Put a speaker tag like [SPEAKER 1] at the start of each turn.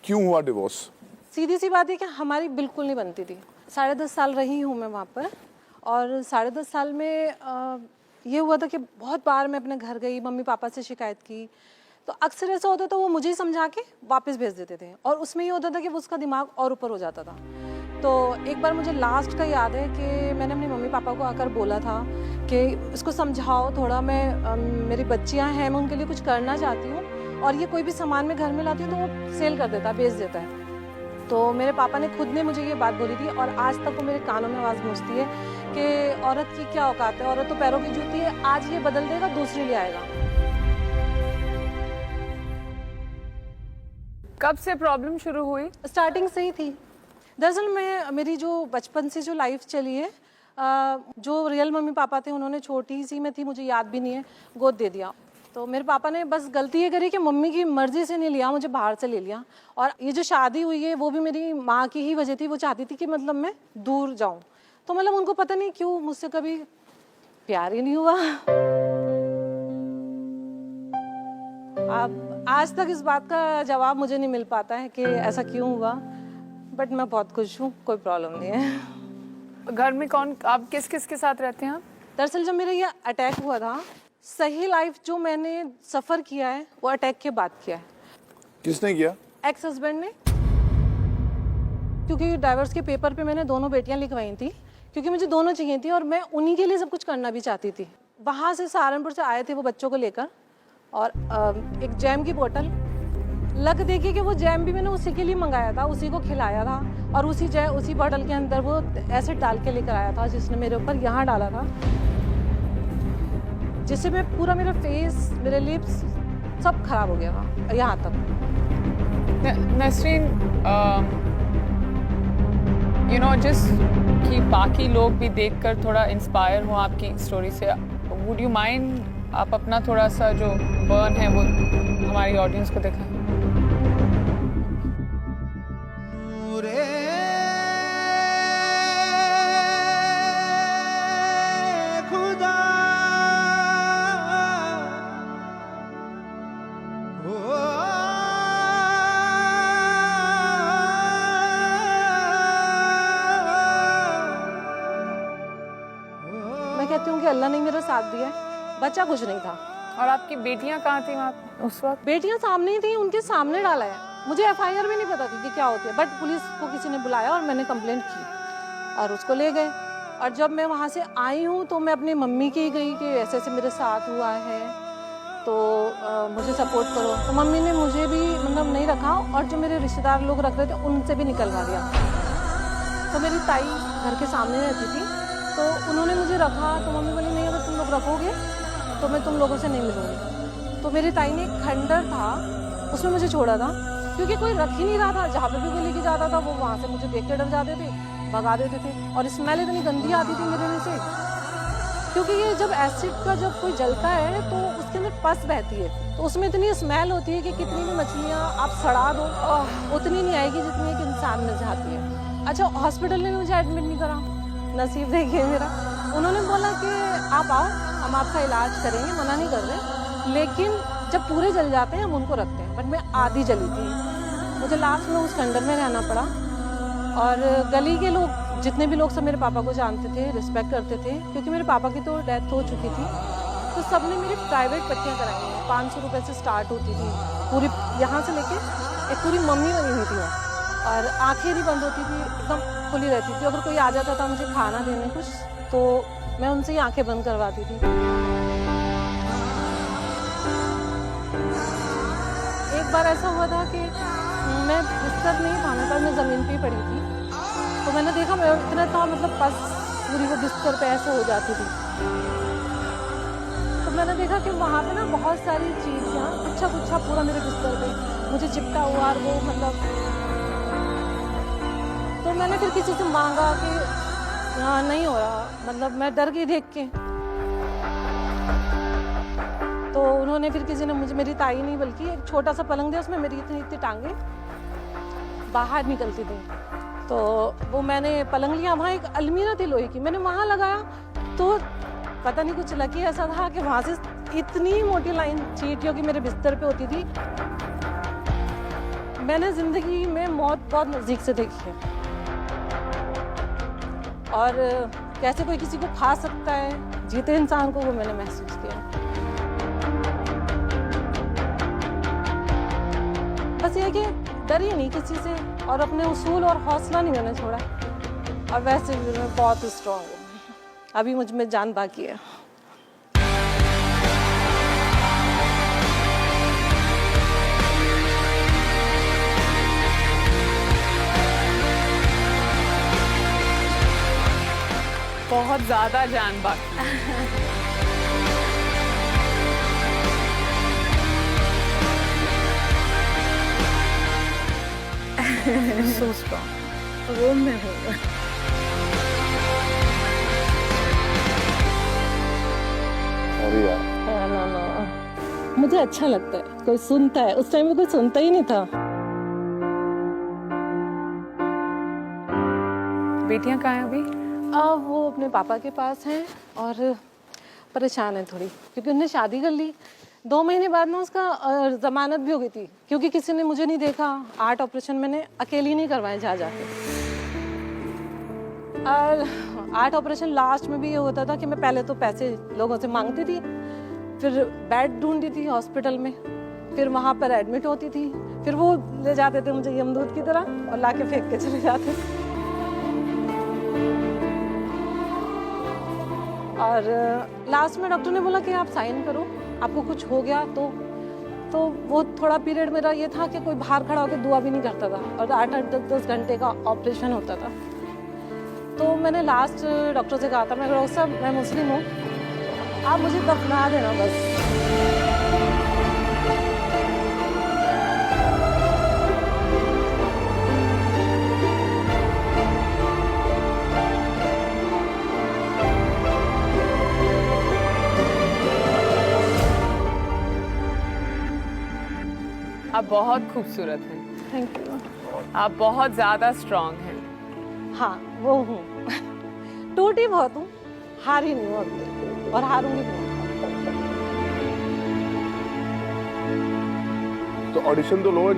[SPEAKER 1] क्यों हुआ डिवोर्स?
[SPEAKER 2] सीधी सी बात है कि हमारी बिल्कुल नहीं बनती थी। 10.5 साल रही हूँ मैं वहाँ पर, और 10.5 साल में ये हुआ था कि बहुत बार मैं अपने घर गई, मम्मी पापा से शिकायत की, तो अक्सर ऐसा होता था वो मुझे ही समझा के वापस भेज देते थे, और उसमें ये होता था कि वो उसका दिमाग और ऊपर हो जाता था। तो एक बार मुझे लास्ट का याद है कि मैंने अपने मम्मी पापा को आकर बोला था कि इसको समझाओ थोड़ा, मैं मेरी बच्चियां हैं, मैं उनके लिए कुछ करना चाहती हूँ, और ये कोई भी सामान मैं घर में लाती हूँ तो वो सेल कर देता है, बेच देता है। तो मेरे पापा ने खुद ने मुझे ये बात बोली थी, और आज तक वो मेरे कानों में आवाज़ गूंजती है कि औरत की क्या औकात है, औरत तो पैरों की जूती है, आज ये बदल देगा दूसरी ले आएगा।
[SPEAKER 3] कब से प्रॉब्लम शुरू हुई?
[SPEAKER 2] स्टार्टिंग से ही थी। दरअसल मेरी जो बचपन से जो लाइफ चली है, जो रियल मम्मी पापा थे उन्होंने, छोटी सी मैं थी, मुझे याद भी नहीं है, गोद दे दिया। तो मेरे पापा ने बस गलती ये करी कि मम्मी की मर्जी से नहीं लिया, मुझे बाहर से ले लिया। और ये जो शादी हुई है वो भी मेरी माँ की ही वजह थी, वो चाहती थी कि मतलब मैं दूर जाऊँ। तो मतलब उनको पता नहीं क्यों मुझसे कभी प्यार ही नहीं हुआ। अब आज तक इस बात का जवाब मुझे नहीं मिल पाता है कि ऐसा क्यों हुआ, बट मैं बहुत खुश हूँ, कोई प्रॉब्लम नहीं है।
[SPEAKER 3] घर में कौन, आप किस किस के साथ रहते हैं?
[SPEAKER 2] दरअसल जब मेरा ये अटैक हुआ था, सही लाइफ जो मैंने सफ़र किया है वो अटैक के बाद किया है।
[SPEAKER 1] किसने किया?
[SPEAKER 2] एक्स हस्बैंड ने, क्योंकि डाइवोर्स के पेपर पे मैंने दोनों बेटियां लिखवाई थी, क्योंकि मुझे दोनों चाहिए थी और मैं उन्हीं के लिए सब कुछ करना भी चाहती थी। वहाँ से सहारनपुर से आए थे वो बच्चों को लेकर, और एक जैम की बोतल, लग देखिए कि वो जैम भी मैंने उसी के लिए मंगाया था, उसी को खिलाया था, और उसी बोतल के अंदर वो एसिड डाल के लेकर आया था, जिसने मेरे ऊपर यहाँ डाला था, जिससे मैं पूरा, मेरा फेस, मेरे लिप्स सब खराब हो गया था यहाँ तक।
[SPEAKER 3] नसरीन, यू नो, जिस कि बाकी लोग भी देखकर थोड़ा इंस्पायर हो आपकी स्टोरी से, वुड यू माइंड आप अपना थोड़ा सा जो बर्न है वो हमारी ऑडियंस को दिखाएं?
[SPEAKER 2] मैं कहती हूँ कि अल्लाह ने मेरा साथ दिया है, बच्चा कुछ नहीं था।
[SPEAKER 3] और आपकी बेटियां कहाँ थी वहाँ उस वक्त?
[SPEAKER 2] बेटियां सामने ही थी, उनके सामने डाला है। मुझे एफआईआर भी नहीं पता थी कि क्या होती है, बट पुलिस को किसी ने बुलाया और मैंने कंप्लेंट की और उसको ले गए। और जब मैं वहाँ से आई हूँ तो मैं अपनी मम्मी की गई कि ऐसे ऐसे मेरे साथ हुआ है, तो मुझे सपोर्ट करो। तो मम्मी ने मुझे भी मतलब नहीं रखा, और जो मेरे रिश्तेदार लोग रख रहे थे उनसे भी निकलवा दिया। तो मेरी ताई घर के सामने रहती थी, तो उन्होंने मुझे रखा। तो मम्मी बोली नहीं, अगर तुम लोग रखोगे तो मैं तुम लोगों से नहीं मिलूंगी। तो मेरी ताई ने एक खंडर था, उसमें मुझे छोड़ा था, क्योंकि कोई रख ही नहीं रहा था। जहाँ पे भी कोई लेके जाता था वो वहाँ से मुझे देख के डर जाते थे, भगा देते थे, और स्मेल इतनी गंदी आती थी मेरे में से, क्योंकि ये जब एसिड का जब कोई जलता है तो उसके अंदर पस बहती है, तो उसमें इतनी स्मेल होती है कि कितनी भी मछलियाँ आप सड़ा दो उतनी नहीं आएगी जितनी एक इंसान में जाती है। अच्छा, हॉस्पिटल ने मुझे एडमिट नहीं करा, नसीब देखिए मेरा। उन्होंने बोला कि आप आओ, हम आपका इलाज करेंगे, मना नहीं कर रहे, लेकिन जब पूरे जल जाते हैं हम उनको रखते हैं। बट मैं आधी जली थी, मुझे लास्ट में उस खंडर में रहना पड़ा। और गली के लोग, जितने भी लोग सब मेरे पापा को जानते थे, रिस्पेक्ट करते थे, क्योंकि मेरे पापा की तो डेथ हो चुकी थी, तो सब ने मेरी प्राइवेट पट्टियाँ कराई हैं। 500 रुपये से स्टार्ट होती थी, पूरी यहाँ से लेके एक पूरी मम्मी बनी हुई थी, और आँखें भी बंद होती थी, एकदम खुली रहती थी। अगर कोई आ जाता था मुझे खाना देने कुछ, तो मैं उनसे ही आंखें बंद करवाती थी। एक बार ऐसा हुआ था कि मैं बिस्तर नहीं था, मेरे पास, मैं ज़मीन पे ही पड़ी थी, तो मैंने देखा मैं इतना था, मतलब पस पूरी वो बिस्तर पे ऐसे हो जाती थी। तो मैंने देखा कि वहाँ पे ना बहुत सारी चीज़ें, गुच्छा गुच्छा पूरा मेरे बिस्तर पे मुझे चिपटा हुआ, और वो मतलब, तो मैंने फिर किसी से मांगा कि हाँ नहीं हो रहा, मतलब मैं डर गई देख के। तो उन्होंने फिर किसी ने मुझे, मेरी ताई नहीं बल्कि एक छोटा सा पलंग दिया, उसमें मेरी इतनी इतनी टांगे बाहर निकलती थी। तो वो मैंने पलंग लिया, वहाँ एक अलमीरा थी लोहे की, मैंने वहाँ लगाया, तो पता नहीं कुछ लकी ऐसा था कि वहाँ से इतनी मोटी लाइन चींटियों की मेरे बिस्तर पे होती थी। मैंने ज़िंदगी में मौत बहुत नज़दीक से देखी है, और कैसे कोई किसी को खा सकता है जीते इंसान को, वो मैंने महसूस किया। बस ये कि डरी नहीं किसी से, और अपने उसूल और हौसला नहीं मैंने छोड़ा, और वैसे भी मैं बहुत स्ट्रॉन्ग हूँ। अभी मुझ में जान बाकी है।
[SPEAKER 3] बहुत ज्यादा जान बाकी।
[SPEAKER 2] So strong. वो मैं हूँ।
[SPEAKER 1] अरे यार,
[SPEAKER 2] ना मुझे अच्छा लगता है कोई सुनता है, उस टाइम में कोई सुनता ही नहीं था।
[SPEAKER 3] बेटियां कहाँ हैं अभी?
[SPEAKER 2] अब वो अपने पापा के पास हैं और परेशान है थोड़ी, क्योंकि उन्होंने शादी कर ली। 2 महीने बाद ना उसका जमानत भी हो गई थी, क्योंकि किसी ने मुझे नहीं देखा। 8 ऑपरेशन मैंने अकेली नहीं करवाए जा जाके, और 8 ऑपरेशन लास्ट में भी ये होता था कि मैं पहले तो पैसे लोगों से मांगती थी, फिर बेड ढूंढती थी हॉस्पिटल में, फिर वहाँ पर एडमिट होती थी, फिर वो ले जाते थे मुझे यमदूत की तरह और लाके फेंक के चले जाते। और लास्ट में डॉक्टर ने बोला कि आप साइन करो, आपको कुछ हो गया तो वो थोड़ा पीरियड मेरा ये था कि कोई बाहर खड़ा होकर दुआ भी नहीं करता था, और 8-10 घंटे का ऑपरेशन होता था। तो मैंने लास्ट डॉक्टर से कहा था, मैं डॉक्टर साहब मैं मुस्लिम हूँ, आप मुझे दफना देना बस।
[SPEAKER 3] आप बहुत खूबसूरत हैं।
[SPEAKER 2] Thank you.
[SPEAKER 3] आप बहुत ज्यादा स्ट्रांग हैं।
[SPEAKER 2] हाँ वो हूँ। टूटी बहुत हूँ, हारी नहीं हूँ अभी, और हारूंगी नहीं।
[SPEAKER 1] तो ऑडिशन तो लो